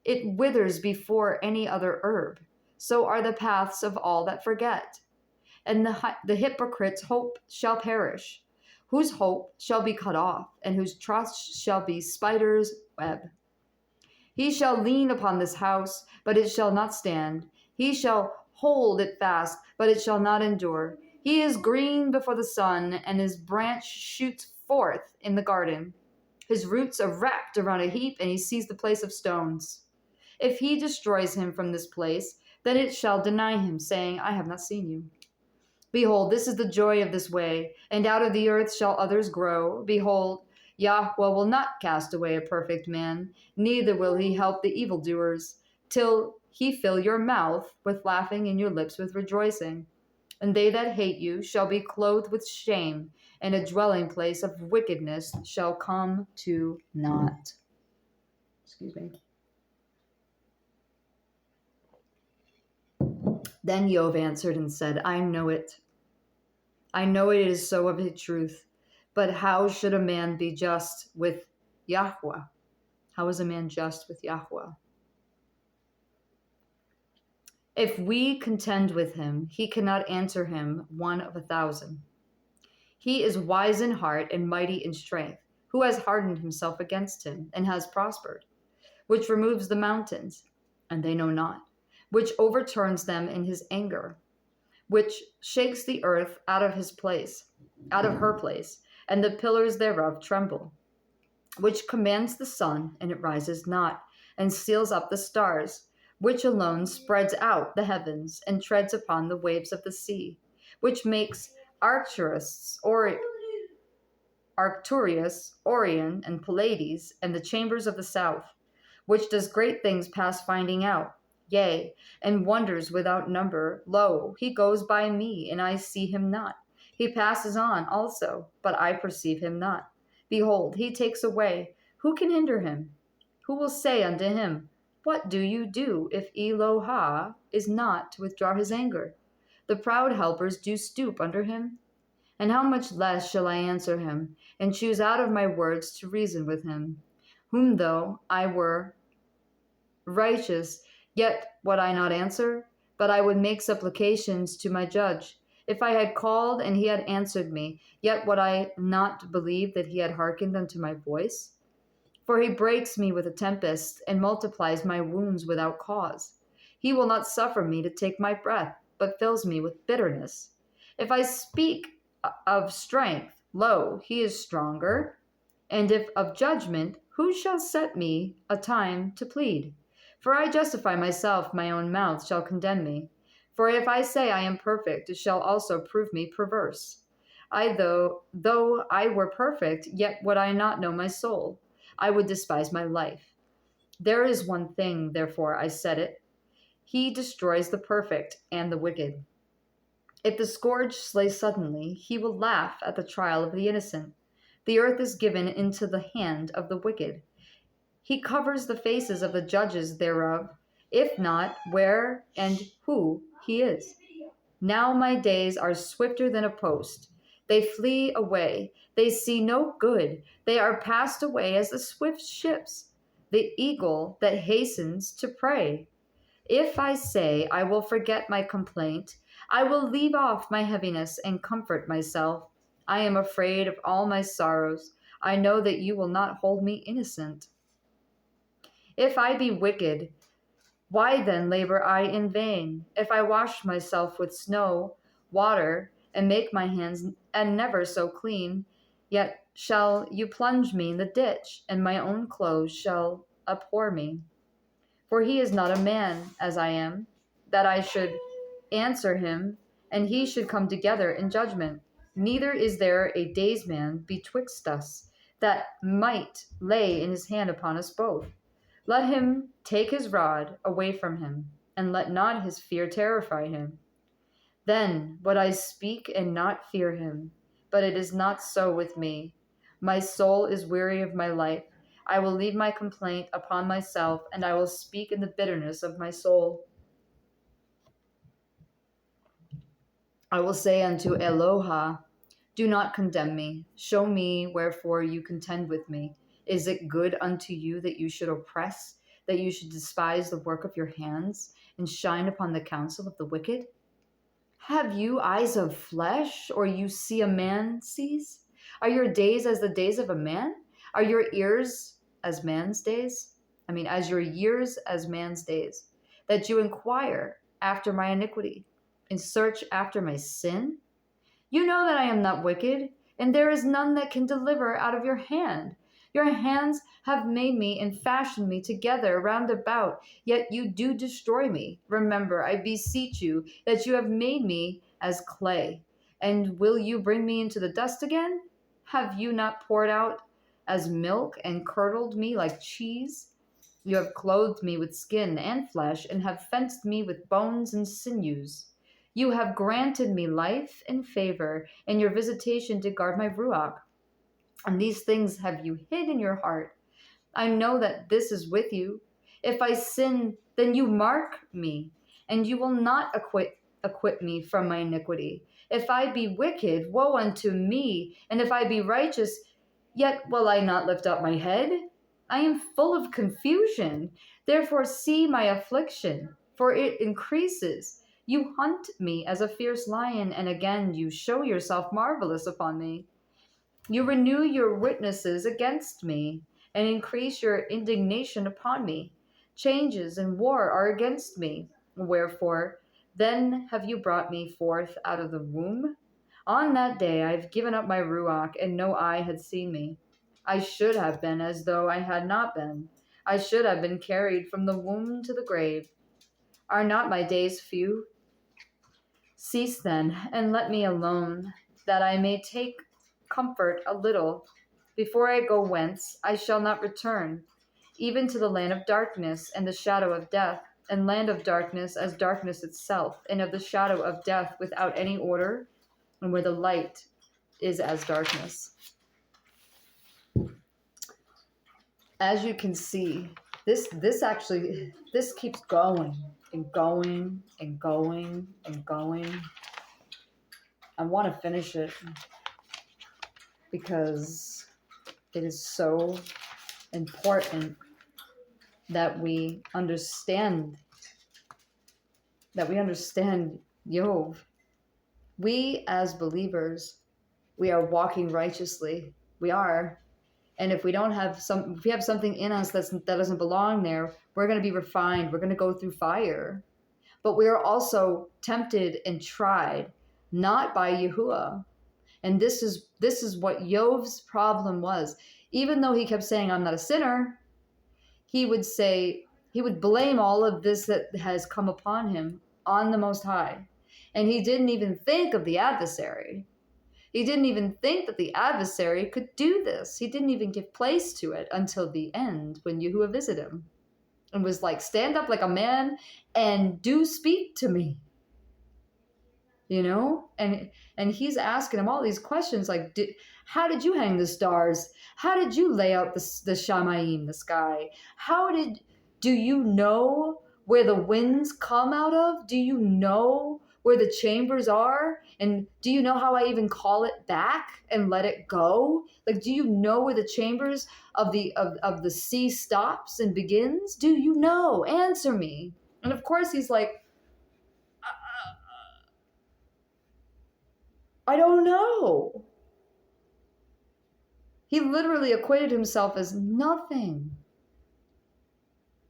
It withers before any other herb. So are the paths of all that forget. And the hypocrite's hope shall perish, whose hope shall be cut off, and whose trust shall be spider's web. He shall lean upon this house, but it shall not stand. He shall hold it fast, but it shall not endure. He is green before the sun, and his branch shoots forth in the garden. His roots are wrapped around a heap, and he sees the place of stones. If he destroys him from this place, then it shall deny him, saying, I have not seen you. Behold, this is the joy of this way, and out of the earth shall others grow. Behold, Yahweh will not cast away a perfect man, neither will he help the evildoers, till he fill your mouth with laughing and your lips with rejoicing. And they that hate you shall be clothed with shame, and a dwelling place of wickedness shall come to naught. Excuse me. Then Iyov answered and said, I know it. I know it is so of a truth. But how should a man be just with Yahweh? How is a man just with Yahweh? If we contend with him, he cannot answer him 1 of 1,000. He is wise in heart and mighty in strength, who has hardened himself against him and has prospered, which removes the mountains, and they know not, which overturns them in his anger, which shakes the earth out of her place, and the pillars thereof tremble, which commands the sun, and it rises not, and seals up the stars, which alone spreads out the heavens, and treads upon the waves of the sea, which makes Arcturus, Orion, and Pleiades, and the chambers of the south, which does great things past finding out, yea, and wonders without number. Lo, he goes by me, and I see him not. He passes on also, but I perceive him not. Behold, he takes away. Who can hinder him? Who will say unto him, what do you do if Eloha is not to withdraw his anger? The proud helpers do stoop under him. And how much less shall I answer him, and choose out of my words to reason with him, whom though I were righteous, yet would I not answer, but I would make supplications to my judge. If I had called and he had answered me, yet would I not believe that he had hearkened unto my voice? For he breaks me with a tempest, and multiplies my wounds without cause. He will not suffer me to take my breath, but fills me with bitterness. If I speak of strength, lo, he is stronger. And if of judgment, who shall set me a time to plead? For I justify myself, my own mouth shall condemn me. For if I say I am perfect, it shall also prove me perverse. Though I were perfect, yet would I not know my soul. I would despise my life. There is one thing, therefore I said it. He destroys the perfect and the wicked. If the scourge slay suddenly, he will laugh at the trial of the innocent. The earth is given into the hand of the wicked. He covers the faces of the judges thereof, if not, where and who he is. Now my days are swifter than a post. They flee away. They see no good. They are passed away as the swift ships, the eagle that hastens to prey. If I say I will forget my complaint, I will leave off my heaviness and comfort myself. I am afraid of all my sorrows. I know that you will not hold me innocent. If I be wicked, why then labor I in vain? If I wash myself with snow, water, and make my hands and never so clean, yet shall you plunge me in the ditch, and my own clothes shall abhor me. For he is not a man, as I am, that I should answer him, and he should come together in judgment. Neither is there a daysman betwixt us, that might lay in his hand upon us both. Let him take his rod away from him, and let not his fear terrify him. Then would I speak and not fear him, but it is not so with me. My soul is weary of my life. I will leave my complaint upon myself, and I will speak in the bitterness of my soul. I will say unto Eloha, do not condemn me. Show me wherefore you contend with me. Is it good unto you that you should oppress, that you should despise the work of your hands, and shine upon the counsel of the wicked? Have you eyes of flesh, or you see a man sees? Are your days as the days of a man? Are your ears as man's days? As your years as man's days, that you inquire after my iniquity, and search after my sin? You know that I am not wicked, and there is none that can deliver out of your hand. Your hands have made me and fashioned me together round about, yet you do destroy me. Remember, I beseech you, that you have made me as clay. And will you bring me into the dust again? Have you not poured out as milk and curdled me like cheese? You have clothed me with skin and flesh, and have fenced me with bones and sinews. You have granted me life and favor, and your visitation to guard my ruach. And these things have you hid in your heart. I know that this is with you. If I sin, then you mark me, and you will not acquit me from my iniquity. If I be wicked, woe unto me, and if I be righteous, yet will I not lift up my head. I am full of confusion. Therefore see my affliction, for it increases. You hunt me as a fierce lion, and again you show yourself marvelous upon me. You renew your witnesses against me, and increase your indignation upon me. Changes and war are against me. Wherefore, then have you brought me forth out of the womb? On that day I have given up my ruach, and no eye had seen me. I should have been as though I had not been. I should have been carried from the womb to the grave. Are not my days few? Cease then, and let me alone, that I may take comfort a little. Before I go whence, I shall not return, even to the land of darkness and the shadow of death, and land of darkness as darkness itself, and of the shadow of death without any order, and where the light is as darkness. As you can see, This keeps going and going and going and going. I want to finish it because it is so important that we understand Yov. We as believers, we are walking righteously. We are. And if we have something in us that doesn't belong there, we're going to be refined. We're going to go through fire. But we are also tempted and tried, not by Yahuwah. And this is what Yov's problem was. Even though he kept saying, I'm not a sinner, he would blame all of this that has come upon him on the Most High. And he didn't even think of the adversary. He didn't even think that the adversary could do this. He didn't even give place to it until the end when Yahuwah visited him and was like, stand up like a man and do speak to me. You know? And he's asking him all these questions like, how did you hang the stars? How did you lay out the Shamayim, the sky? Do you know where the winds come out of? Do you know where the chambers are? And do you know how I even call it back and let it go? Like, do you know where the chambers of the sea stops and begins? Do you know? Answer me. And of course he's like, I don't know. He literally acquitted himself as nothing.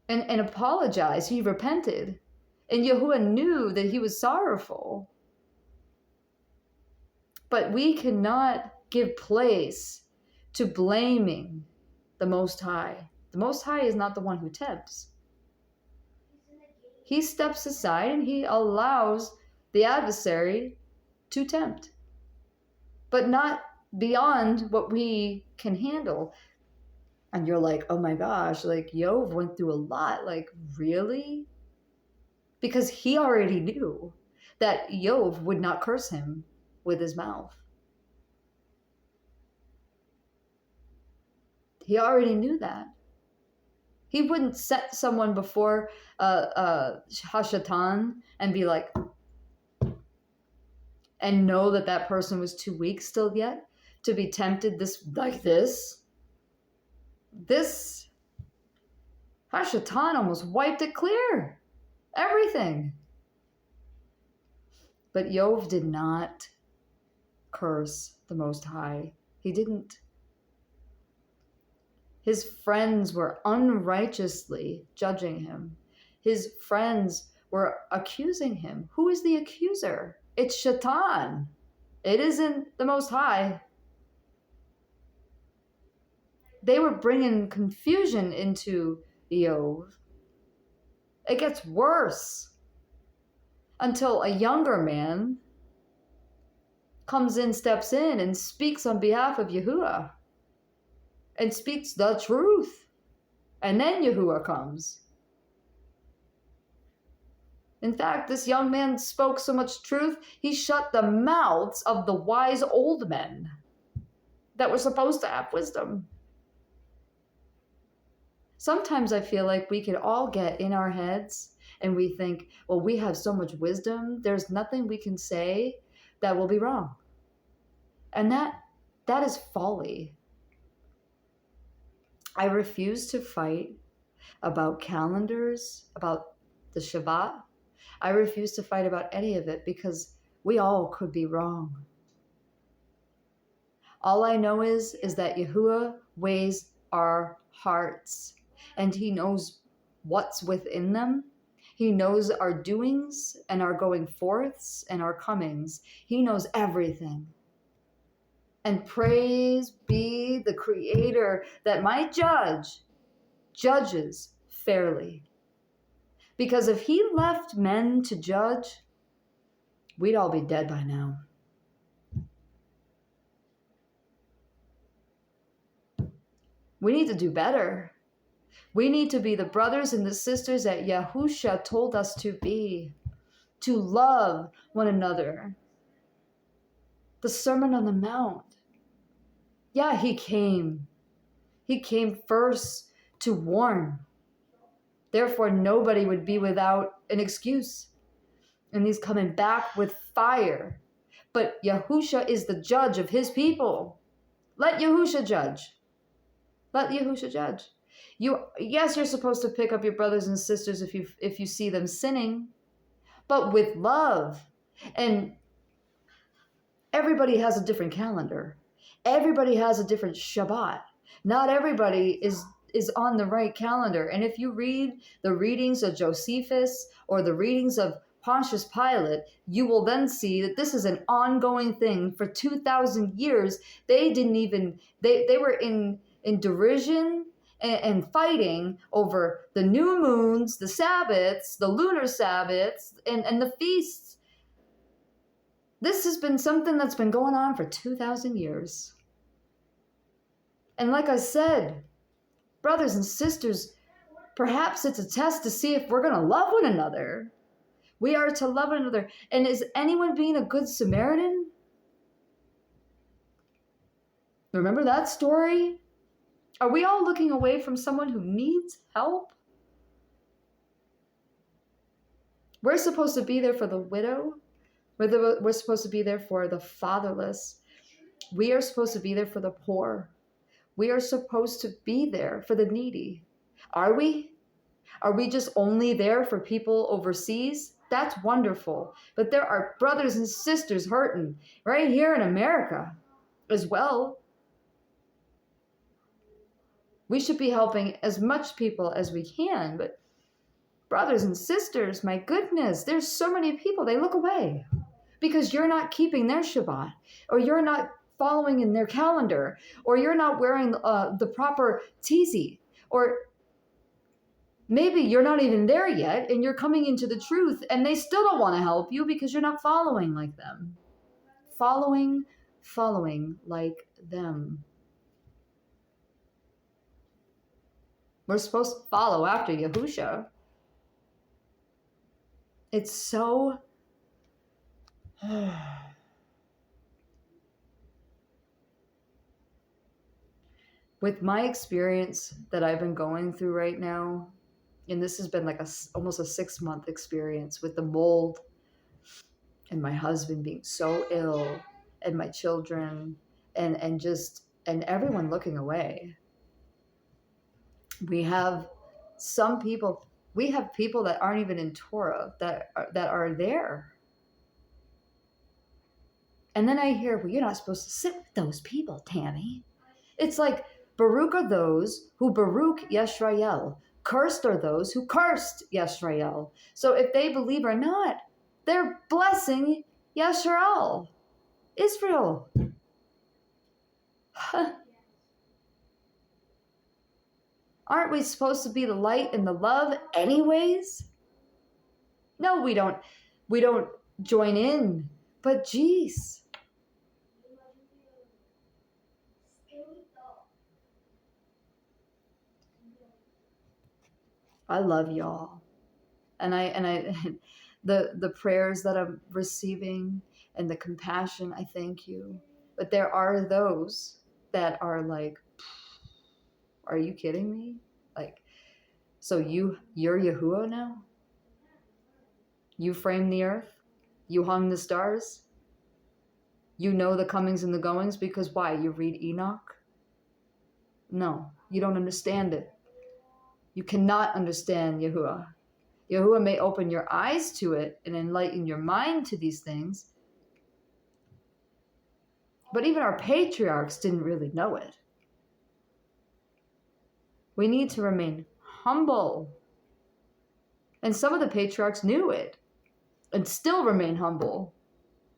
And apologized. He repented. And Yahuwah knew that he was sorrowful. But we cannot give place to blaming the Most High. The Most High is not the one who tempts. He steps aside and he allows the adversary to tempt. But not beyond what we can handle. And you're like, oh my gosh, like Yov went through a lot. Like, really? Because he already knew that Yov would not curse him with his mouth. He already knew that. He wouldn't set someone before Hashatan and be like, and know that that person was too weak still yet to be tempted this. This Hashatan almost wiped it clear. Everything. But Yov did not curse the Most High. He didn't. His friends were unrighteously judging him. His friends were accusing him. Who is the accuser? It's Shaitan. It isn't the Most High. They were bringing confusion into Iyov. It gets worse until a younger man steps in and speaks on behalf of Yahuwah and speaks the truth. And then Yahuwah comes. In fact, this young man spoke so much truth, he shut the mouths of the wise old men that were supposed to have wisdom. Sometimes I feel like we could all get in our heads and we think, well, we have so much wisdom, there's nothing we can say that will be wrong. And that is folly. I refuse to fight about calendars, about the Shabbat. I refuse to fight about any of it because we all could be wrong. All I know is that Yahuwah weighs our hearts and he knows what's within them. He knows our doings and our going forths and our comings. He knows everything. And praise be the Creator that my judges fairly. Because if he left men to judge, we'd all be dead by now. We need to do better. We need to be the brothers and the sisters that Yahusha told us to be, to love one another. The Sermon on the Mount. Yeah, he came. He came first to warn. Therefore, nobody would be without an excuse. And he's coming back with fire. But Yahusha is the judge of his people. Let Yahusha judge. Let Yahusha judge. Yes, you're supposed to pick up your brothers and sisters if you see them sinning, but with love. And everybody has a different calendar. Everybody has a different Shabbat. Not everybody is on the right calendar. And if you read the readings of Josephus or the readings of Pontius Pilate, you will then see that this is an ongoing thing for 2,000 years. They didn't even, they were in derision and fighting over the new moons, the Sabbaths, the lunar Sabbaths, and the feasts. This has been something that's been going on for 2,000 years. And like I said, brothers and sisters, perhaps it's a test to see if we're going to love one another. We are to love one another. And is anyone being a good Samaritan? Remember that story? Are we all looking away from someone who needs help? We're supposed to be there for the widow. We're supposed to be there for the fatherless. We are supposed to be there for the poor. We are supposed to be there for the needy. Are we? Are we just only there for people overseas? That's wonderful. But there are brothers and sisters hurting right here in America as well. We should be helping as much people as we can, but brothers and sisters, my goodness, there's so many people, they look away because you're not keeping their Shabbat, or you're not following in their calendar, or you're not wearing the proper tzitzit, or maybe you're not even there yet and you're coming into the truth and they still don't want to help you because you're not following like them. Following like them. We're supposed to follow after Yahusha. It's so... With my experience that I've been going through right now, and this has been like almost a 6-month experience with the mold and my husband being so ill and my children and everyone looking away. We have people that aren't even in Torah that are there. And then I hear, well, you're not supposed to sit with those people, Tammy. It's like, Baruch are those who Baruch Yisrael. Cursed are those who cursed Yisrael. So if they believe or not, they're blessing Yisrael, Israel. Aren't we supposed to be the light and the love anyways? No, we don't join in. But geez. I love y'all. And I the prayers that I'm receiving and the compassion, I thank you. But there are those that are like, are you kidding me? Like, so you're Yahuwah now? You framed the earth? You hung the stars? You know the comings and the goings because why? You read Enoch? No, you don't understand it. You cannot understand Yahuwah. Yahuwah may open your eyes to it and enlighten your mind to these things. But even our patriarchs didn't really know it. We need to remain humble. And some of the patriarchs knew it and still remain humble.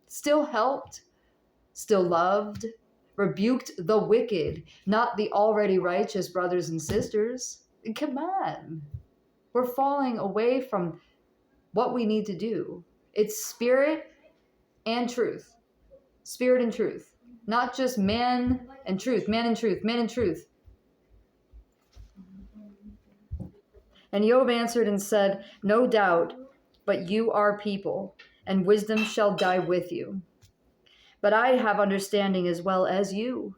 Still helped, still loved, rebuked the wicked, not the already righteous brothers and sisters. Come on. We're falling away from what we need to do. It's spirit and truth. Spirit and truth. Not just man and truth, man and truth, man and truth. And Iyov answered and said, no doubt, but you are people, and wisdom shall die with you. But I have understanding as well as you.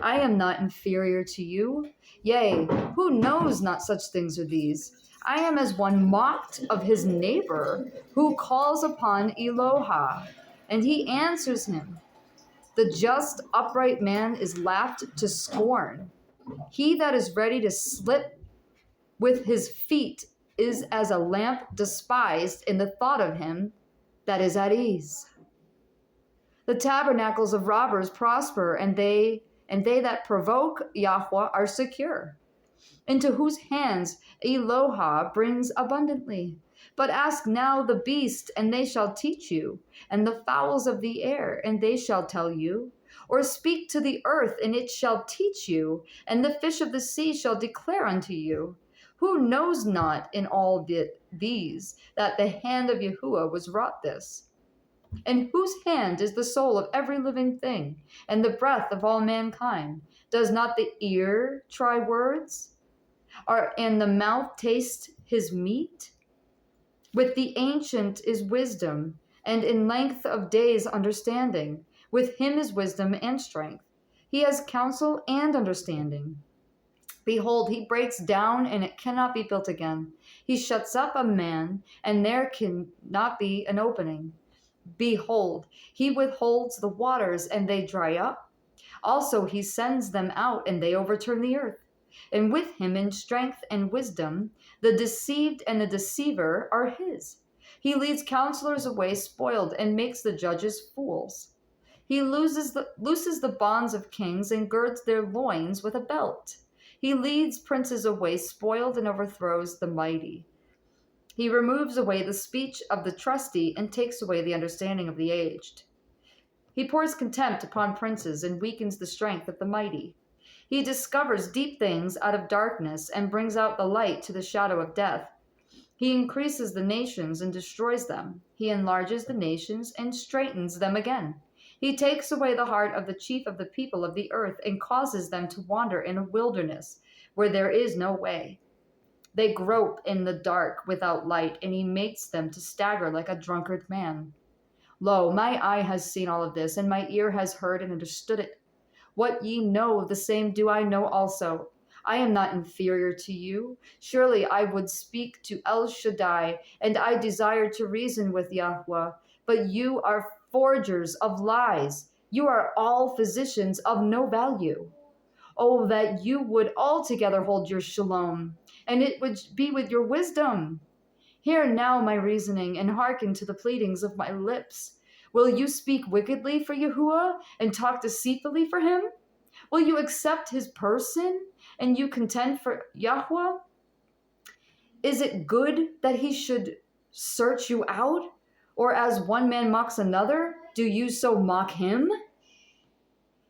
I am not inferior to you. Yea, who knows not such things are these? I am as one mocked of his neighbor who calls upon Eloha, and he answers him. The just, upright man is laughed to scorn. He that is ready to slip with his feet is as a lamp despised in the thought of him that is at ease. The tabernacles of robbers prosper, and they that provoke Yahweh are secure. Into whose hands Eloha brings abundantly. But ask now the beast, and they shall teach you, and the fowls of the air, and they shall tell you. Or speak to the earth, and it shall teach you, and the fish of the sea shall declare unto you. Who knows not in all these that the hand of Yahuwah was wrought this? In whose hand is the soul of every living thing, and the breath of all mankind? Does not the ear try words? And the mouth taste his meat? With the ancient is wisdom, and in length of days understanding. With him is wisdom and strength. He has counsel and understanding. Behold, he breaks down, and it cannot be built again. He shuts up a man, and there cannot be an opening. Behold, he withholds the waters, and they dry up. Also he sends them out, and they overturn the earth. And with him in strength and wisdom, the deceived and the deceiver are his. He leads counselors away spoiled, and makes the judges fools. He looses the bonds of kings, and girds their loins with a belt. He leads princes away spoiled, and overthrows the mighty. He removes away the speech of the trusty, and takes away the understanding of the aged. He pours contempt upon princes, and weakens the strength of the mighty. He discovers deep things out of darkness, and brings out the light to the shadow of death. He increases the nations and destroys them. He enlarges the nations and straightens them again. He takes away the heart of the chief of the people of the earth, and causes them to wander in a wilderness where there is no way. They grope in the dark without light, and he makes them to stagger like a drunkard man. Lo, my eye has seen all of this, and my ear has heard and understood it. What ye know, the same do I know also. I am not inferior to you. Surely I would speak to El Shaddai, and I desire to reason with Yahweh. But you are forgers of lies. You are all physicians of no value. Oh, that you would altogether hold your shalom, and it would be with your wisdom. Hear now my reasoning, and hearken to the pleadings of my lips. Will you speak wickedly for Yahuwah, and talk deceitfully for him? Will you accept his person, and you contend for Yahweh? Is it good that he should search you out? Or as one man mocks another, do you so mock him?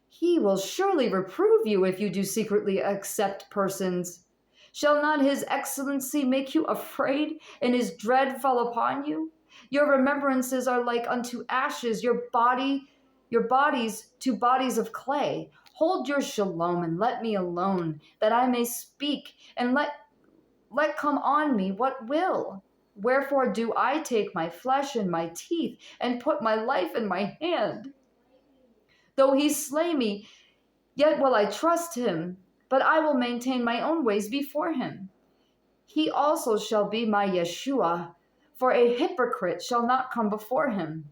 He will surely reprove you if you do secretly accept persons. Shall not his excellency make you afraid, and his dread fall upon you? Your remembrances are like unto ashes, your bodies to bodies of clay. Hold your shalom, and let me alone, that I may speak, and let come on me what will. Wherefore do I take my flesh in my teeth, and put my life in my hand? Though he slay me, yet will I trust him, but I will maintain my own ways before him. He also shall be my Yeshua, for a hypocrite shall not come before him.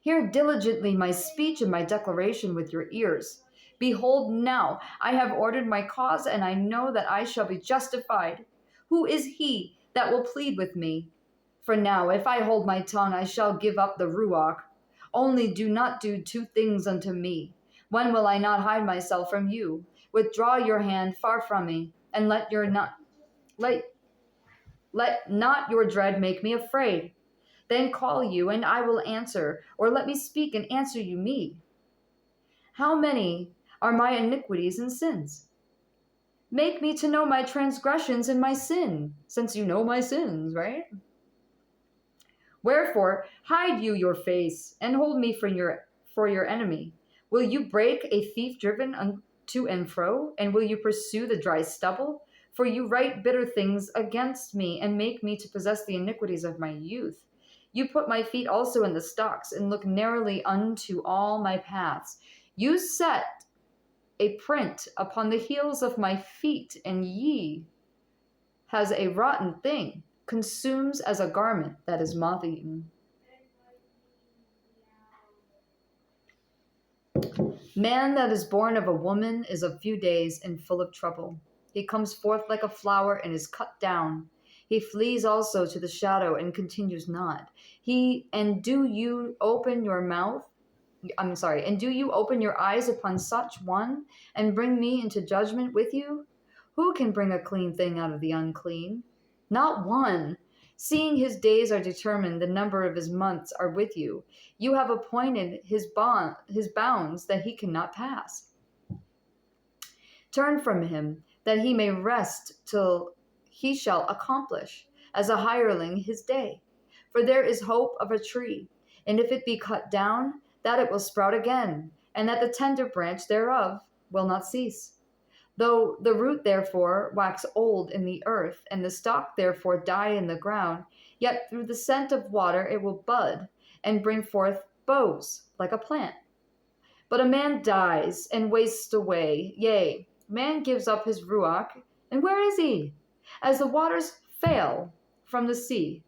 Hear diligently my speech and my declaration with your ears. Behold, now I have ordered my cause, and I know that I shall be justified. Who is he that will plead with me? For now, if I hold my tongue, I shall give up the Ruach. Only do not do two things unto me. When will I not hide myself from you? Withdraw your hand far from me, and let not your dread make me afraid. Then call you, and I will answer, or let me speak and answer you me. How many are my iniquities and sins? Make me to know my transgressions and my sin, since you know my sins, right? Wherefore, hide you your face, and hold me for your enemy. Will you break a thief driven to and fro, and will you pursue the dry stubble? For you write bitter things against me, and make me to possess the iniquities of my youth. You put my feet also in the stocks, and look narrowly unto all my paths. You set a print upon the heels of my feet, and ye has a rotten thing, consumes as a garment that is moth-eaten. Man that is born of a woman is of few days and full of trouble. He comes forth like a flower and is cut down. He flees also to the shadow and continues not. And do you open your mouth? And do you open your eyes upon such one and bring me into judgment with you? Who can bring a clean thing out of the unclean? Not one. Seeing his days are determined, the number of his months are with you. You have appointed his bounds that he cannot pass. Turn from him, that he may rest till he shall accomplish, as a hireling, his day. For there is hope of a tree, and if it be cut down, that it will sprout again, and that the tender branch thereof will not cease. Though the root therefore wax old in the earth, and the stalk therefore die in the ground, yet through the scent of water it will bud, and bring forth boughs like a plant. But a man dies and wastes away, yea, man gives up his ruach, and where is he? As the waters fail from the sea,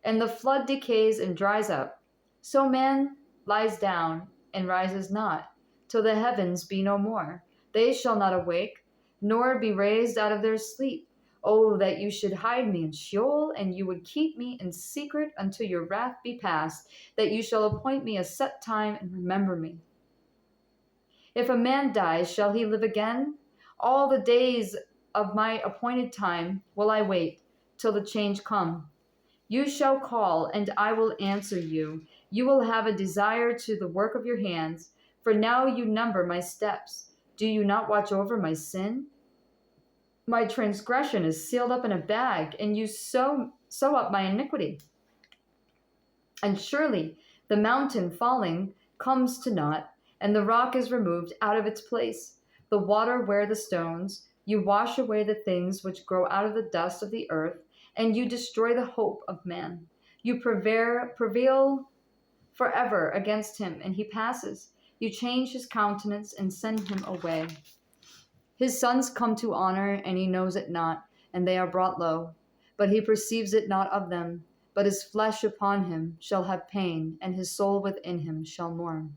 and the flood decays and dries up, so man lies down and rises not, till the heavens be no more. They shall not awake, nor be raised out of their sleep. Oh, that you should hide me in Sheol, and you would keep me in secret until your wrath be past, that you shall appoint me a set time and remember me. If a man dies, shall he live again? All the days of my appointed time will I wait, till the change come. You shall call, and I will answer you. You will have a desire to the work of your hands, for now you number my steps. Do you not watch over my sin? My transgression is sealed up in a bag, and you sew up my iniquity. And surely the mountain falling comes to naught, and the rock is removed out of its place. The water wear the stones. You wash away the things which grow out of the dust of the earth, and you destroy the hope of man. You prevail forever against him, and he passes. You change his countenance and send him away. His sons come to honor, and he knows it not, and they are brought low. But he perceives it not of them. But his flesh upon him shall have pain, and his soul within him shall mourn.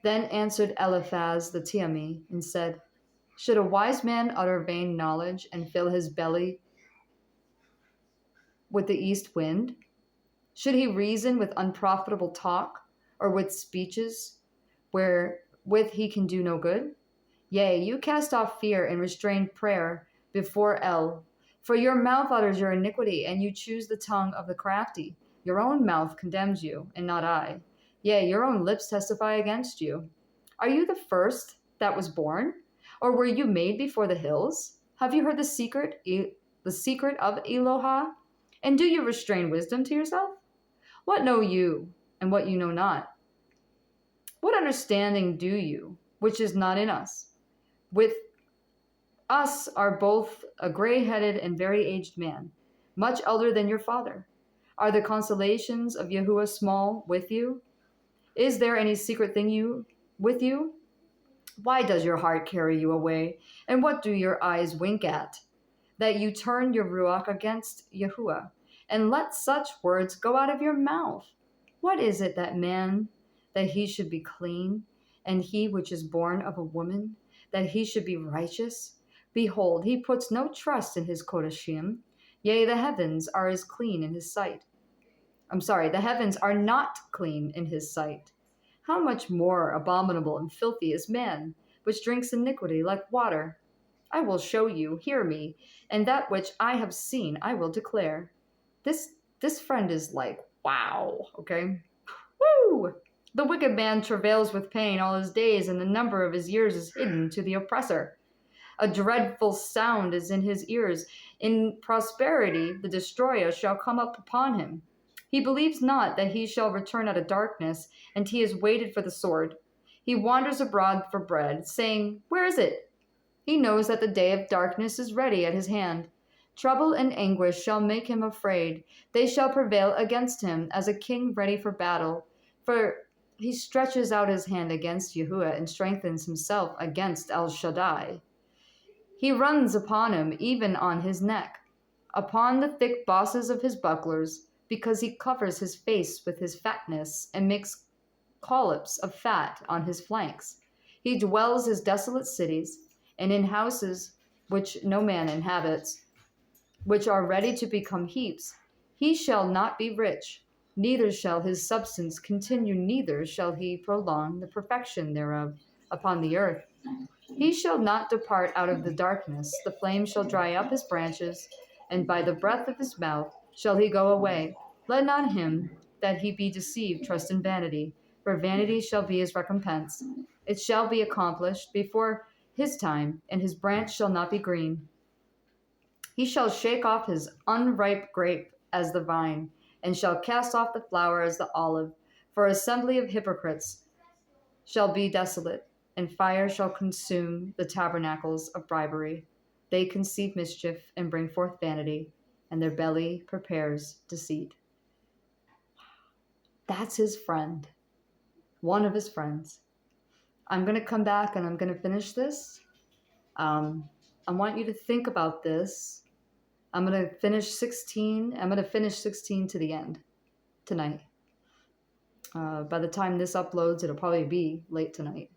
Then answered Eliphaz the Temanite, and said, Should a wise man utter vain knowledge, and fill his belly with the east wind? Should he reason with unprofitable talk, or with speeches wherewith he can do no good? Yea, you cast off fear and restrain prayer before El. For your mouth utters your iniquity, and you choose the tongue of the crafty. Your own mouth condemns you, and not I. Yea, your own lips testify against you. Are you the first that was born? Or were you made before the hills? Have you heard the secret of Eloha? And do you restrain wisdom to yourself? What know you, and what you know not? What understanding do you, which is not in us? With us are both a gray-headed and very aged man, much elder than your father. Are the consolations of Yahuwah small with you? Is there any secret thing with you? Why does your heart carry you away? And what do your eyes wink at? That you turn your ruach against Yahuwah, and let such words go out of your mouth. What is it that man, that he should be clean, and he which is born of a woman, that he should be righteous? Behold, he puts no trust in his kodashim. Yea, the heavens are as clean in his sight. The heavens are not clean in his sight. How much more abominable and filthy is man, which drinks iniquity like water? I will show you, hear me, and that which I have seen I will declare. This friend is like, wow, okay? Woo! The wicked man travails with pain all his days, and the number of his years is hidden to the oppressor. A dreadful sound is in his ears. In prosperity the destroyer shall come up upon him. He believes not that he shall return out of darkness, and he has waited for the sword. He wanders abroad for bread, saying, Where is it? He knows that the day of darkness is ready at his hand. Trouble and anguish shall make him afraid. They shall prevail against him as a king ready for battle. For he stretches out his hand against Yahuwah and strengthens himself against El Shaddai. He runs upon him, even on his neck, upon the thick bosses of his bucklers, because he covers his face with his fatness and makes collops of fat on his flanks. He dwells in desolate cities, and in houses which no man inhabits, which are ready to become heaps. He shall not be rich, neither shall his substance continue, neither shall he prolong the perfection thereof upon the earth. He shall not depart out of the darkness, the flame shall dry up his branches, and by the breath of his mouth shall he go away. Let not him that he be deceived trust in vanity, for vanity shall be his recompense. It shall be accomplished before his time, and his branch shall not be green. He shall shake off his unripe grape as the vine, and shall cast off the flower as the olive. For assembly of hypocrites shall be desolate, and fire shall consume the tabernacles of bribery. They conceive mischief and bring forth vanity, and their belly prepares deceit. That's his friend, one of his friends. I'm going to come back and I'm going to finish this. I want you to think about this. I'm going to finish 16. I'm going to finish 16 to the end tonight. By the time this uploads, it'll probably be late tonight.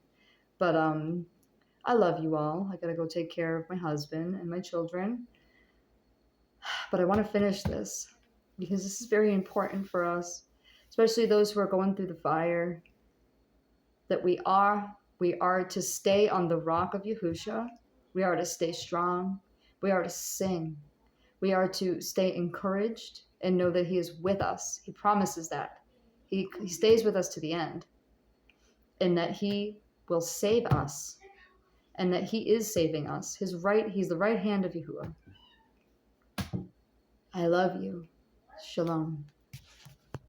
But I love you all. I gotta go take care of my husband and my children. But I want to finish this because this is very important for us, especially those who are going through the fire. That we are to stay on the rock of Yahusha. We are to stay strong. We are to sing. We are to stay encouraged and know that He is with us. He promises that. He stays with us to the end. And that He will save us. And that He is saving us. He's the right hand of Yahuwah. I love you. Shalom.